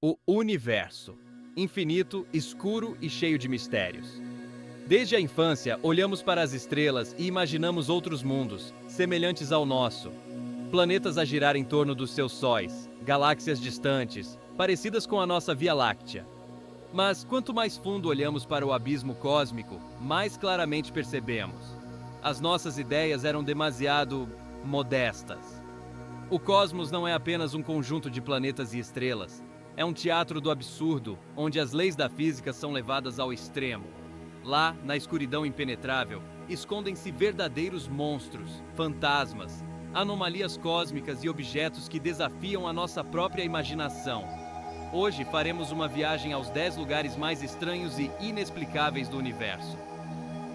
O universo, infinito, escuro e cheio de mistérios. Desde a infância, olhamos para as estrelas e imaginamos outros mundos, semelhantes ao nosso. Planetas a girar em torno dos seus sóis, galáxias distantes, parecidas com a nossa Via Láctea. Mas quanto mais fundo olhamos para o abismo cósmico, mais claramente percebemos. As nossas ideias eram demasiado modestas. O cosmos não é apenas um conjunto de planetas e estrelas. É um teatro do absurdo, onde as leis da física são levadas ao extremo. Lá, na escuridão impenetrável, escondem-se verdadeiros monstros, fantasmas, anomalias cósmicas e objetos que desafiam a nossa própria imaginação. Hoje faremos uma viagem aos 10 lugares mais estranhos e inexplicáveis do universo.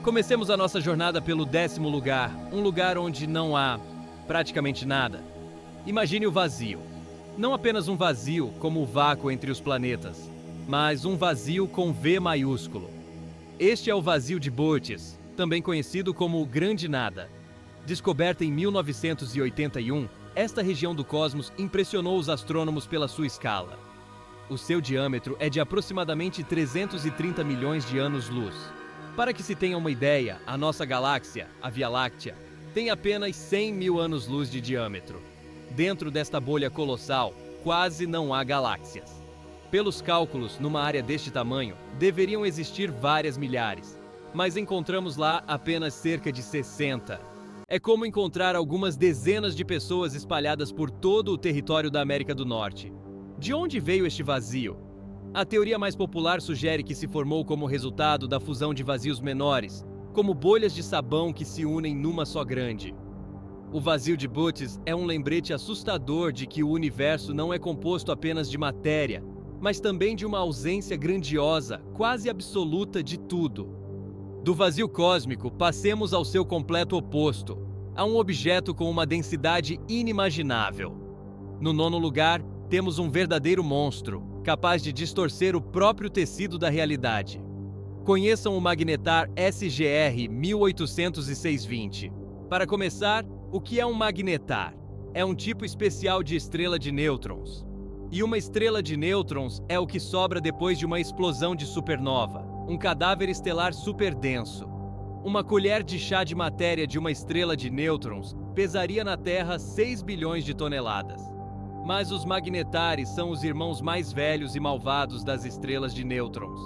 Comecemos a nossa jornada pelo 10º lugar, um lugar onde não há praticamente nada. Imagine o vazio. Não apenas um vazio, como o vácuo entre os planetas, mas um vazio com V maiúsculo. Este é o vazio de Bootes, também conhecido como o Grande Nada. Descoberta em 1981, esta região do cosmos impressionou os astrônomos pela sua escala. O seu diâmetro é de aproximadamente 330 milhões de anos-luz. Para que se tenha uma ideia, a nossa galáxia, a Via Láctea, tem apenas 100 mil anos-luz de diâmetro. Dentro desta bolha colossal, quase não há galáxias. Pelos cálculos, numa área deste tamanho, deveriam existir várias milhares, mas encontramos lá apenas cerca de 60. É como encontrar algumas dezenas de pessoas espalhadas por todo o território da América do Norte. De onde veio este vazio? A teoria mais popular sugere que se formou como resultado da fusão de vazios menores, como bolhas de sabão que se unem numa só grande. O vazio de Bootes é um lembrete assustador de que o universo não é composto apenas de matéria, mas também de uma ausência grandiosa, quase absoluta de tudo. Do vazio cósmico, passemos ao seu completo oposto, a um objeto com uma densidade inimaginável. No 9º lugar, temos um verdadeiro monstro, capaz de distorcer o próprio tecido da realidade. Conheçam o magnetar SGR 18620. Para começar, o que é um magnetar? É um tipo especial de estrela de nêutrons. E uma estrela de nêutrons é o que sobra depois de uma explosão de supernova, um cadáver estelar superdenso. Uma colher de chá de matéria de uma estrela de nêutrons pesaria na Terra 6 bilhões de toneladas. Mas os magnetares são os irmãos mais velhos e malvados das estrelas de nêutrons.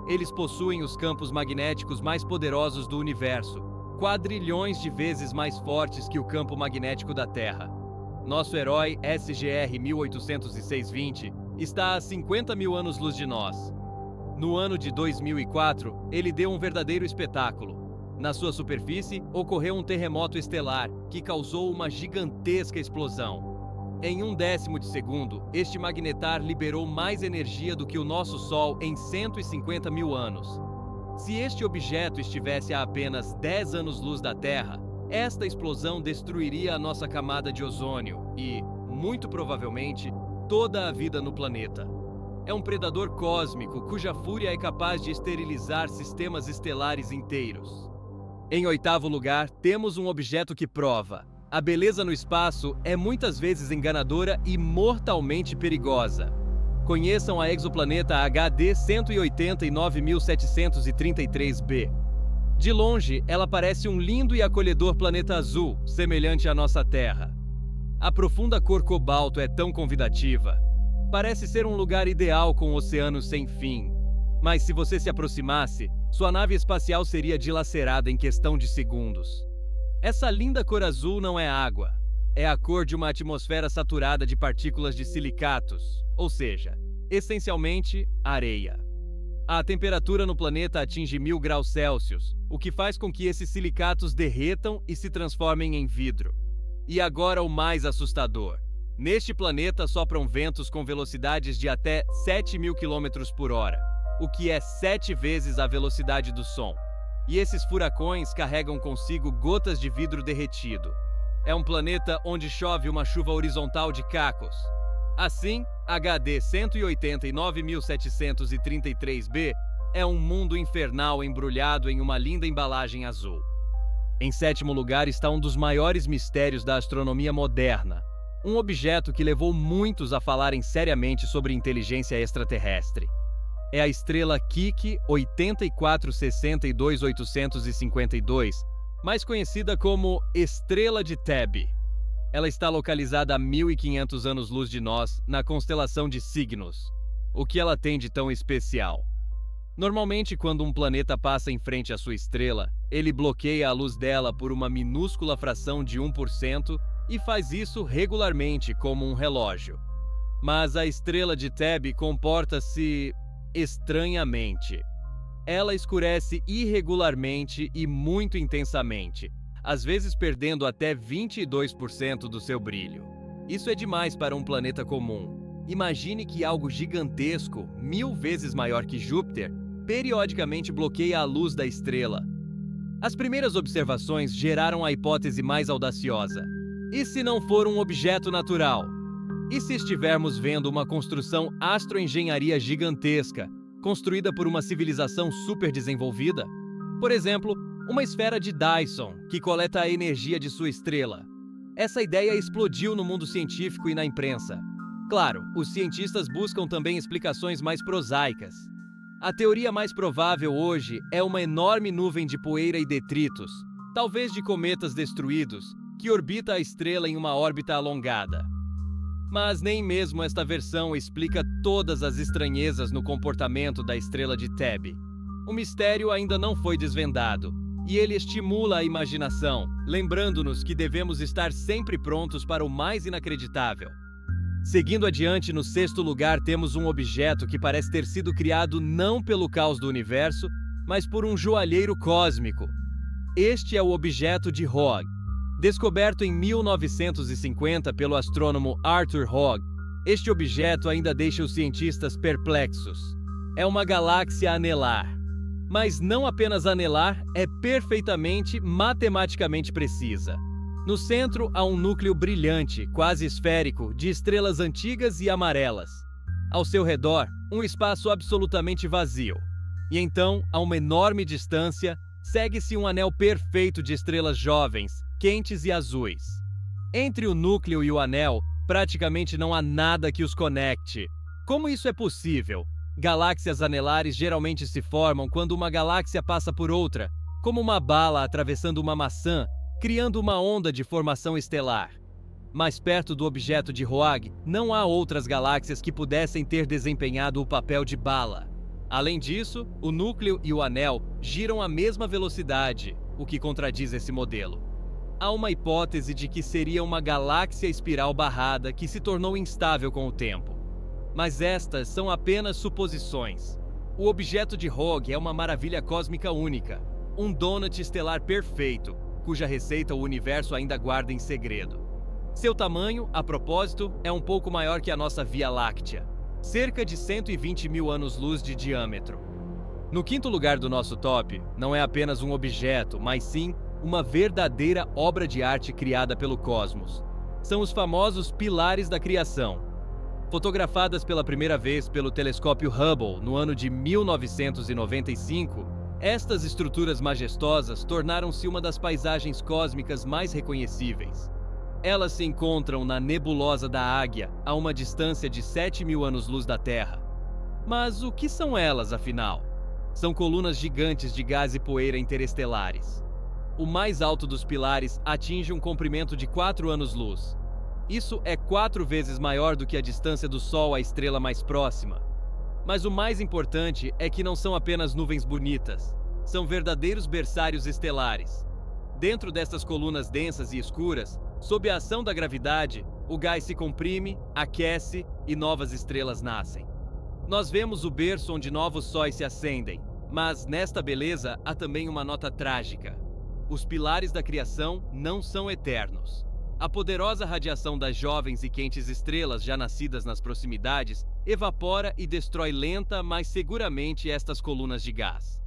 Eles possuem os campos magnéticos mais poderosos do universo, quadrilhões de vezes mais fortes que o campo magnético da Terra. Nosso herói SGR 18620 está a 50 mil anos-luz de nós. No ano de 2004, ele deu um verdadeiro espetáculo. Na sua superfície, ocorreu um terremoto estelar que causou uma gigantesca explosão. Em 1/10 de segundo, este magnetar liberou mais energia do que o nosso Sol em 150 mil anos. Se este objeto estivesse a apenas 10 anos-luz da Terra, esta explosão destruiria a nossa camada de ozônio e, muito provavelmente, toda a vida no planeta. É um predador cósmico cuja fúria é capaz de esterilizar sistemas estelares inteiros. Em 8º lugar, temos um objeto que prova: a beleza no espaço é muitas vezes enganadora e mortalmente perigosa. Conheçam a exoplaneta HD 189.733b. De longe, ela parece um lindo e acolhedor planeta azul, semelhante à nossa Terra. A profunda cor cobalto é tão convidativa. Parece ser um lugar ideal com oceanos sem fim. Mas se você se aproximasse, sua nave espacial seria dilacerada em questão de segundos. Essa linda cor azul não é água. É a cor de uma atmosfera saturada de partículas de silicatos, ou seja, essencialmente areia. A temperatura no planeta atinge 1000 graus Celsius, o que faz com que esses silicatos derretam e se transformem em vidro. E agora o mais assustador. Neste planeta sopram ventos com velocidades de até 7.000 km por hora, o que é 7 vezes a velocidade do som. E esses furacões carregam consigo gotas de vidro derretido. É um planeta onde chove uma chuva horizontal de cacos. Assim, HD 189.733b é um mundo infernal embrulhado em uma linda embalagem azul. Em 7º lugar está um dos maiores mistérios da astronomia moderna: um objeto que levou muitos a falarem seriamente sobre inteligência extraterrestre. É a estrela Kiki 8462852, mais conhecida como Estrela de Thebe. Ela está localizada a 1500 anos-luz de nós, na constelação de Cygnus. O que ela tem de tão especial? Normalmente, quando um planeta passa em frente à sua estrela, ele bloqueia a luz dela por uma minúscula fração de 1% e faz isso regularmente como um relógio. Mas a estrela de Thebe comporta-se estranhamente. Ela escurece irregularmente e muito intensamente, às vezes perdendo até 22% do seu brilho. Isso é demais para um planeta comum. Imagine que algo gigantesco, 1000 vezes maior que Júpiter, periodicamente bloqueia a luz da estrela. As primeiras observações geraram a hipótese mais audaciosa. E se não for um objeto natural? E se estivermos vendo uma construção astroengenharia gigantesca, construída por uma civilização super desenvolvida? Por exemplo, uma esfera de Dyson, que coleta a energia de sua estrela. Essa ideia explodiu no mundo científico e na imprensa. Claro, os cientistas buscam também explicações mais prosaicas. A teoria mais provável hoje é uma enorme nuvem de poeira e detritos, talvez de cometas destruídos, que orbita a estrela em uma órbita alongada. Mas nem mesmo esta versão explica todas as estranhezas no comportamento da estrela de Thebe. O mistério ainda não foi desvendado, e ele estimula a imaginação, lembrando-nos que devemos estar sempre prontos para o mais inacreditável. Seguindo adiante, no sexto lugar, temos um objeto que parece ter sido criado não pelo caos do universo, mas por um joalheiro cósmico. Este é o objeto de Hogg. Descoberto em 1950 pelo astrônomo Arthur Hogg, este objeto ainda deixa os cientistas perplexos. É uma galáxia anelar. Mas não apenas anelar, é perfeitamente matematicamente precisa. No centro há um núcleo brilhante, quase esférico, de estrelas antigas e amarelas. Ao seu redor, um espaço absolutamente vazio. E então, a uma enorme distância, segue-se um anel perfeito de estrelas jovens, quentes e azuis. Entre o núcleo e o anel, praticamente não há nada que os conecte. Como isso é possível? Galáxias anelares geralmente se formam quando uma galáxia passa por outra, como uma bala atravessando uma maçã, criando uma onda de formação estelar. Mais perto do objeto de Hogg, não há outras galáxias que pudessem ter desempenhado o papel de bala. Além disso, o núcleo e o anel giram à mesma velocidade, o que contradiz esse modelo. Há uma hipótese de que seria uma galáxia espiral barrada que se tornou instável com o tempo. Mas estas são apenas suposições. O objeto de Hogg é uma maravilha cósmica única, um donut estelar perfeito, cuja receita o universo ainda guarda em segredo. Seu tamanho, a propósito, é um pouco maior que a nossa Via Láctea, cerca de 120 mil anos-luz de diâmetro. No quinto lugar do nosso top, não é apenas um objeto, mas sim uma verdadeira obra de arte criada pelo cosmos. São os famosos pilares da criação. Fotografadas pela primeira vez pelo telescópio Hubble no ano de 1995, estas estruturas majestosas tornaram-se uma das paisagens cósmicas mais reconhecíveis. Elas se encontram na nebulosa da Águia, a uma distância de 7.000 anos-luz da Terra. Mas o que são elas, afinal? São colunas gigantes de gás e poeira interestelares. O mais alto dos pilares atinge um comprimento de 4 anos-luz. Isso é 4 vezes maior do que a distância do Sol à estrela mais próxima. Mas o mais importante é que não são apenas nuvens bonitas, são verdadeiros berçários estelares. Dentro destas colunas densas e escuras, sob a ação da gravidade, o gás se comprime, aquece e novas estrelas nascem. Nós vemos o berço onde novos sóis se acendem, mas nesta beleza há também uma nota trágica. Os pilares da criação não são eternos. A poderosa radiação das jovens e quentes estrelas já nascidas nas proximidades evapora e destrói lenta, mas seguramente estas colunas de gás.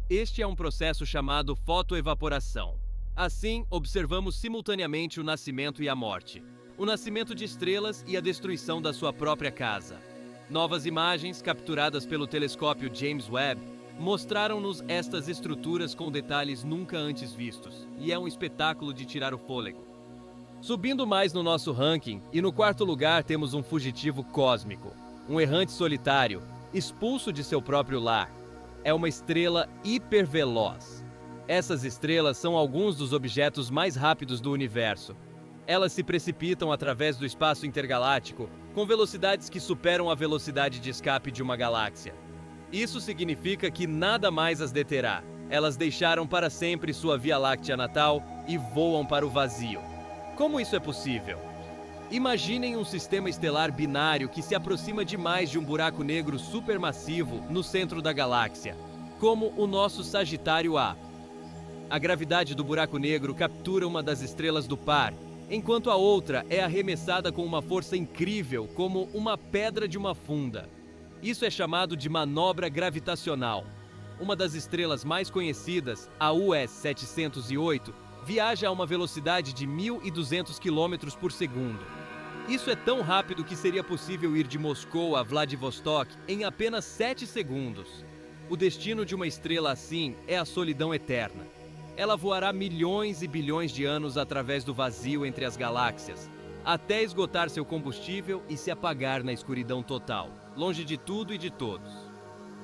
Este é um processo chamado fotoevaporação. Assim, observamos simultaneamente o nascimento e a morte, o nascimento de estrelas e a destruição da sua própria casa. Novas imagens, capturadas pelo telescópio James Webb, mostraram-nos estas estruturas com detalhes nunca antes vistos, e é um espetáculo de tirar o fôlego. Subindo mais no nosso ranking, e no quarto lugar temos um fugitivo cósmico, um errante solitário, expulso de seu próprio lar. É uma estrela hiperveloz. Essas estrelas são alguns dos objetos mais rápidos do universo. Elas se precipitam através do espaço intergaláctico com velocidades que superam a velocidade de escape de uma galáxia. Isso significa que nada mais as deterá. Elas deixaram para sempre sua Via Láctea natal e voam para o vazio. Como isso é possível? Imaginem um sistema estelar binário que se aproxima demais de um buraco negro supermassivo no centro da galáxia, como o nosso Sagitário A. A gravidade do buraco negro captura uma das estrelas do par, enquanto a outra é arremessada com uma força incrível, como uma pedra de uma funda. Isso é chamado de manobra gravitacional. Uma das estrelas mais conhecidas, a US 708, viaja a uma velocidade de 1.200 km por segundo. Isso é tão rápido que seria possível ir de Moscou a Vladivostok em apenas 7 segundos. O destino de uma estrela assim é a solidão eterna. Ela voará milhões e bilhões de anos através do vazio entre as galáxias, até esgotar seu combustível e se apagar na escuridão total, longe de tudo e de todos.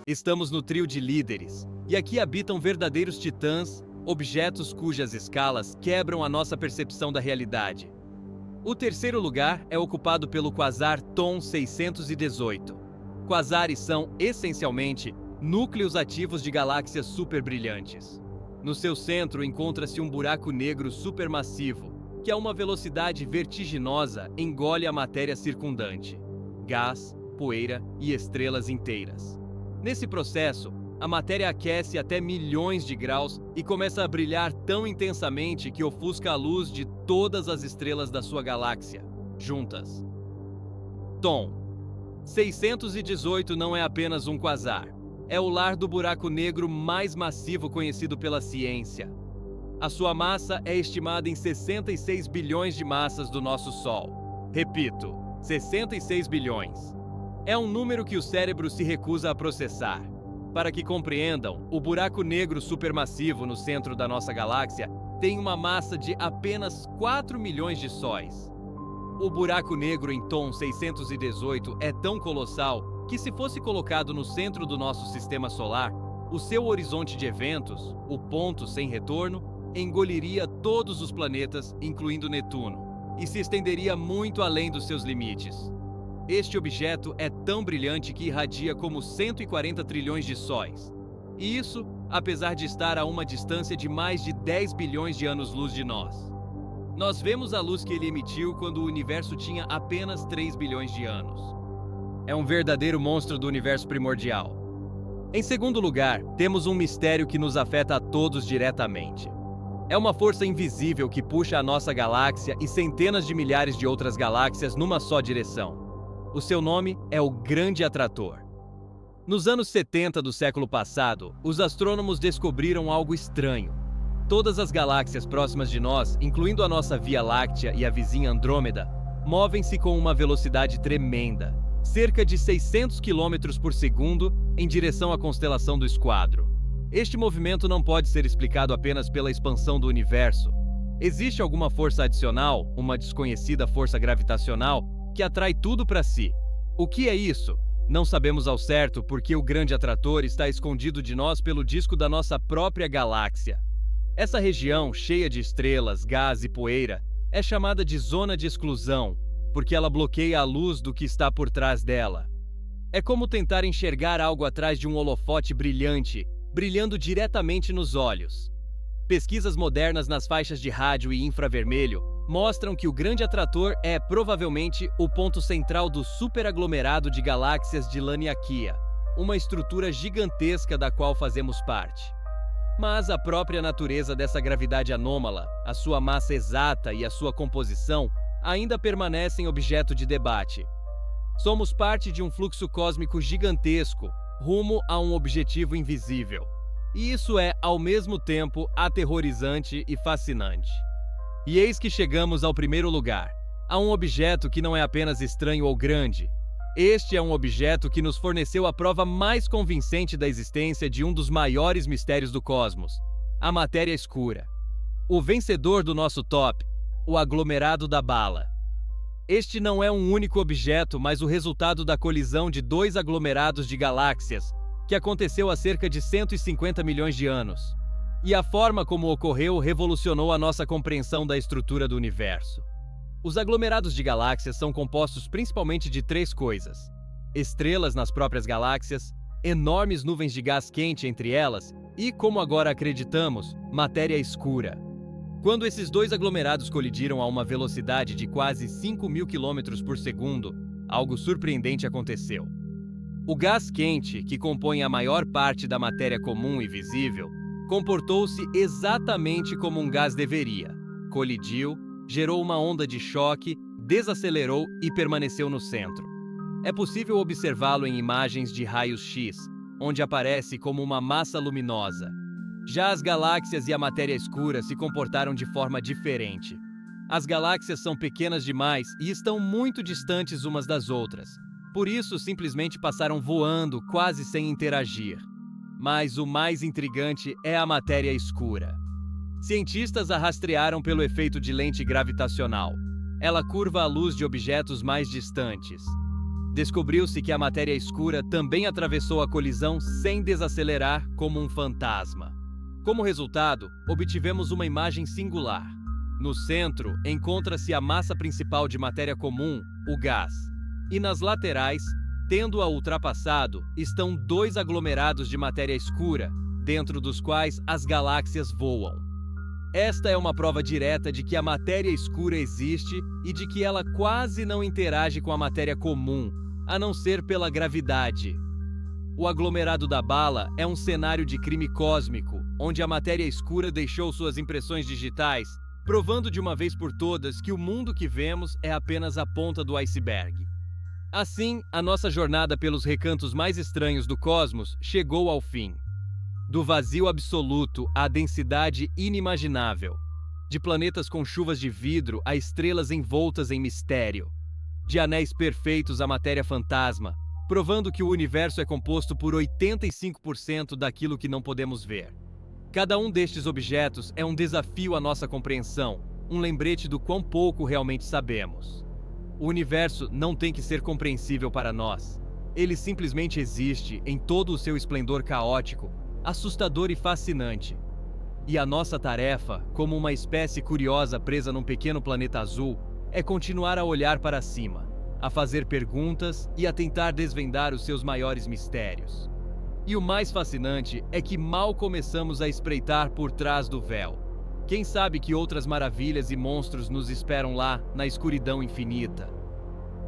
Estamos no trio de líderes, e aqui habitam verdadeiros titãs, objetos cujas escalas quebram a nossa percepção da realidade. O terceiro lugar é ocupado pelo quasar TOM 618. Quasares são, essencialmente, núcleos ativos de galáxias superbrilhantes. No seu centro encontra-se um buraco negro supermassivo, que a uma velocidade vertiginosa engole a matéria circundante, gás, poeira e estrelas inteiras. Nesse processo, a matéria aquece até milhões de graus e começa a brilhar tão intensamente que ofusca a luz de todas as estrelas da sua galáxia, juntas. TOM 618 não é apenas um quasar. É o lar do buraco negro mais massivo conhecido pela ciência. A sua massa é estimada em 66 bilhões de massas do nosso Sol. Repito, 66 bilhões. É um número que o cérebro se recusa a processar. Para que compreendam, o buraco negro supermassivo no centro da nossa galáxia tem uma massa de apenas 4 milhões de sóis. O buraco negro em TOM 618 é tão colossal que, se fosse colocado no centro do nosso sistema solar, o seu horizonte de eventos, o ponto sem retorno, engoliria todos os planetas, incluindo Netuno, e se estenderia muito além dos seus limites. Este objeto é tão brilhante que irradia como 140 trilhões de sóis. E isso, apesar de estar a uma distância de mais de 10 bilhões de anos-luz de nós. Nós vemos a luz que ele emitiu quando o universo tinha apenas 3 bilhões de anos. É um verdadeiro monstro do universo primordial. Em segundo lugar, temos um mistério que nos afeta a todos diretamente. É uma força invisível que puxa a nossa galáxia e centenas de milhares de outras galáxias numa só direção. O seu nome é o Grande Atrator. Nos anos 70 do século passado, os astrônomos descobriram algo estranho. Todas as galáxias próximas de nós, incluindo a nossa Via Láctea e a vizinha Andrômeda, movem-se com uma velocidade tremenda, cerca de 600 km por segundo, em direção à constelação do Esquadro. Este movimento não pode ser explicado apenas pela expansão do universo. Existe alguma força adicional, uma desconhecida força gravitacional, que atrai tudo para si. O que é isso? Não sabemos ao certo porque o Grande Atrator está escondido de nós pelo disco da nossa própria galáxia. Essa região, cheia de estrelas, gás e poeira, é chamada de zona de exclusão, porque ela bloqueia a luz do que está por trás dela. É como tentar enxergar algo atrás de um holofote brilhante, brilhando diretamente nos olhos. Pesquisas modernas nas faixas de rádio e infravermelho mostram que o Grande Atrator é, provavelmente, o ponto central do superaglomerado de galáxias de Laniakea, uma estrutura gigantesca da qual fazemos parte. Mas a própria natureza dessa gravidade anômala, a sua massa exata e a sua composição ainda permanecem objeto de debate. Somos parte de um fluxo cósmico gigantesco, rumo a um objetivo invisível. E isso é, ao mesmo tempo, aterrorizante e fascinante. E eis que chegamos ao primeiro lugar, a um objeto que não é apenas estranho ou grande. Este é um objeto que nos forneceu a prova mais convincente da existência de um dos maiores mistérios do cosmos, a matéria escura. O vencedor do nosso top o aglomerado da Bala. Este não é um único objeto, mas o resultado da colisão de dois aglomerados de galáxias, que aconteceu há cerca de 150 milhões de anos. E a forma como ocorreu revolucionou a nossa compreensão da estrutura do universo. Os aglomerados de galáxias são compostos principalmente de três coisas: estrelas nas próprias galáxias, enormes nuvens de gás quente entre elas e, como agora acreditamos, matéria escura. Quando esses dois aglomerados colidiram a uma velocidade de quase 5.000 km por segundo, algo surpreendente aconteceu. O gás quente, que compõe a maior parte da matéria comum e visível, comportou-se exatamente como um gás deveria. Colidiu, gerou uma onda de choque, desacelerou e permaneceu no centro. É possível observá-lo em imagens de raios-x, onde aparece como uma massa luminosa. Já as galáxias e a matéria escura se comportaram de forma diferente. As galáxias são pequenas demais e estão muito distantes umas das outras. Por isso, simplesmente passaram voando, quase sem interagir. Mas o mais intrigante é a matéria escura. Cientistas a rastrearam pelo efeito de lente gravitacional. Ela curva a luz de objetos mais distantes. Descobriu-se que a matéria escura também atravessou a colisão sem desacelerar, como um fantasma. Como resultado, obtivemos uma imagem singular. No centro, encontra-se a massa principal de matéria comum, o gás. E nas laterais, tendo-a ultrapassado, estão dois aglomerados de matéria escura, dentro dos quais as galáxias voam. Esta é uma prova direta de que a matéria escura existe e de que ela quase não interage com a matéria comum, a não ser pela gravidade. O aglomerado da Bala é um cenário de crime cósmico, onde a matéria escura deixou suas impressões digitais, provando de uma vez por todas que o mundo que vemos é apenas a ponta do iceberg. Assim, a nossa jornada pelos recantos mais estranhos do cosmos chegou ao fim. Do vazio absoluto à densidade inimaginável. De planetas com chuvas de vidro a estrelas envoltas em mistério. De anéis perfeitos à matéria fantasma, provando que o universo é composto por 85% daquilo que não podemos ver. Cada um destes objetos é um desafio à nossa compreensão, um lembrete do quão pouco realmente sabemos. O universo não tem que ser compreensível para nós. Ele simplesmente existe em todo o seu esplendor caótico, assustador e fascinante. E a nossa tarefa, como uma espécie curiosa presa num pequeno planeta azul, é continuar a olhar para cima, a fazer perguntas e a tentar desvendar os seus maiores mistérios. E o mais fascinante é que mal começamos a espreitar por trás do véu. Quem sabe que outras maravilhas e monstros nos esperam lá, na escuridão infinita?